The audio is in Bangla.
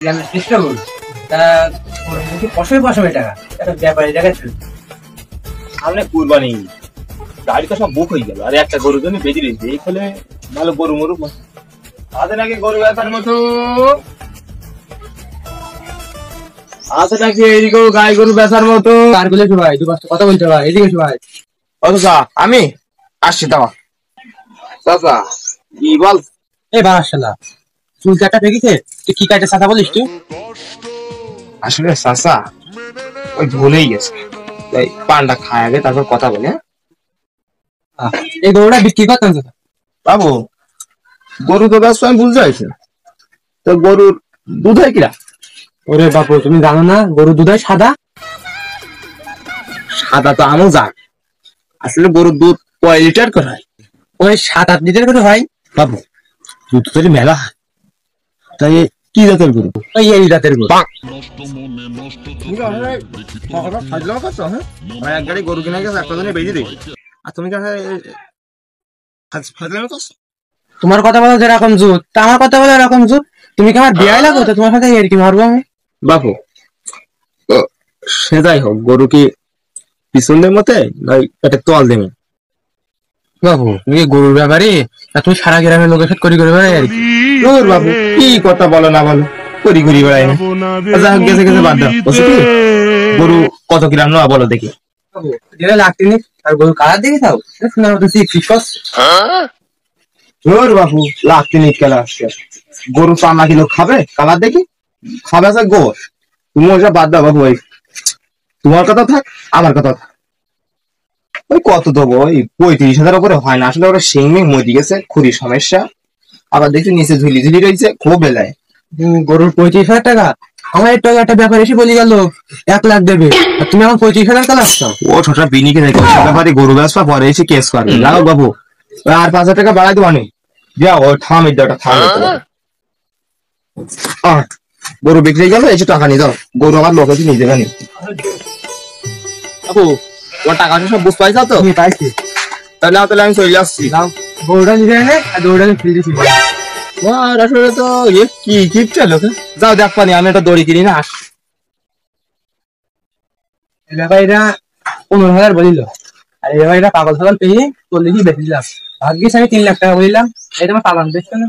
চেষ্টা করবো তা পশমে পশমে টাকা একটা ব্যাপারী টাকা সামনে কুরবানি গাড়ি তো সব বুক হয়ে গেল আর একটা গরুর জন্য বেঁচে রয়েছে এই ফলে ভালো গরু মরু আছে নাকি গরু বেচার মতো আছে নাকি এইদিকেও গাই গরু বেচার মতো আর গুলো ভাই দু পাঁচটা কথা বলতে ভাই এদিকে ভাই অথচ আমি আসছি দাওয়া চাচা কি বল এই বারাশালা চুল কাটা পেকেছে তুই কি কাটে চাচা বলিস তুই আসলে চাচা ওই ভুলেই গেছে তাই পান্ডা খায় আগে তারপর কথা বলে এই গরুটা বিক্রি করতাম চাচা বাবু গরু তো ব্যস্ত আমি বুঝতে পারছি তো গরুর দুধ হয় কিরা ওরে বাপু তুমি জানো না গরু দুধ হয় সাদা সাদা তো আমিও জান আসলে গরুর দুধ কয় লিটার করে হয় ওই 7-8 লিটার করে হয় বাবু দুধ তো মেলা হয় তাই কি জাতের গরু ওই এই জাতের গরু এক গাড়ি গরু কিনে গেছে একটা জনে বেরিয়ে দেখি আর তুমি তোমার কথা বলা যেরকম জুত তা আমার কথা বলা এরকম জুত তুমি কি আমার বিয়ে লাগো তো তোমার সাথে আর কি মারবো আমি বাবু সে যাই হোক গরু কি পিছনের মতে নয় পেটের তোয়াল দেবে বাবু তুমি গরুর ব্যাপারে তুমি সারা গ্রামের লোকের সাথে করি করে বেড়াই আর কি বাবু কি কথা বলো না বলো করি ঘুরি বেড়াই না যা হোক গেছে গেছে বাদ দাও গরু কত গ্রাম নেওয়া বলো দেখি যেটা লাগতে নেই আর গরু কালার দেখে থাও শোনা তো বাবু লাগতে নেই খেলা আসছে গরু 5 কিলো খাবে কালার দেখি খাবে আছে গোশ তুমি ওসব বাদ দাও বাবু ওই তোমার কথা থাক আমার কথা থাক ওই কত দেবো ওই 35,000 উপরে হয় না আসলে ওরা সিংমিং মরি গেছে খুবই সমস্যা আবার দেখছি নিচে ঝুলি ঝুলি রয়েছে খুব বেলায় গরুর 35,000 টাকা আমার একটু একটা ব্যাপার এসে বলি গেল 1 লাখ দেবে আর তুমি আমার 25,000 টাকা আসছো ও ছোটা বিনিকে দেখো ব্যাপারে গরু ব্যবসা পরে এসে কেস করবে লাও বাবু আর 5,000 টাকা বাড়াই দেবো অনেক যাও ওই থামে দাওটা থামে গরু বিক্রি গেল এসে টাকা নিয়ে দাও গরু আমার লোক আছে নিয়ে যাবে বাবু তোমার টাকা সব বুঝ পাইছো তো পাইছি তাহলে আমি চলে আসছি গরুটা নিয়ে যায় আর গরুটা ফেলে দিচ্ছি আসলে তো কি কিপটা লোক যাও দেখ পানি আমি একটা দড়ি কিনি না আস ব্যাপারীরা 15,000 বলিল আর এই ব্যাপারীরা পাগল ছাগল পেয়ে চল্লিশই বেঁচে দিলাম ভাগ্যিস আমি 3 লাখ টাকা বলিলাম এটা আমার পালান দেখছো না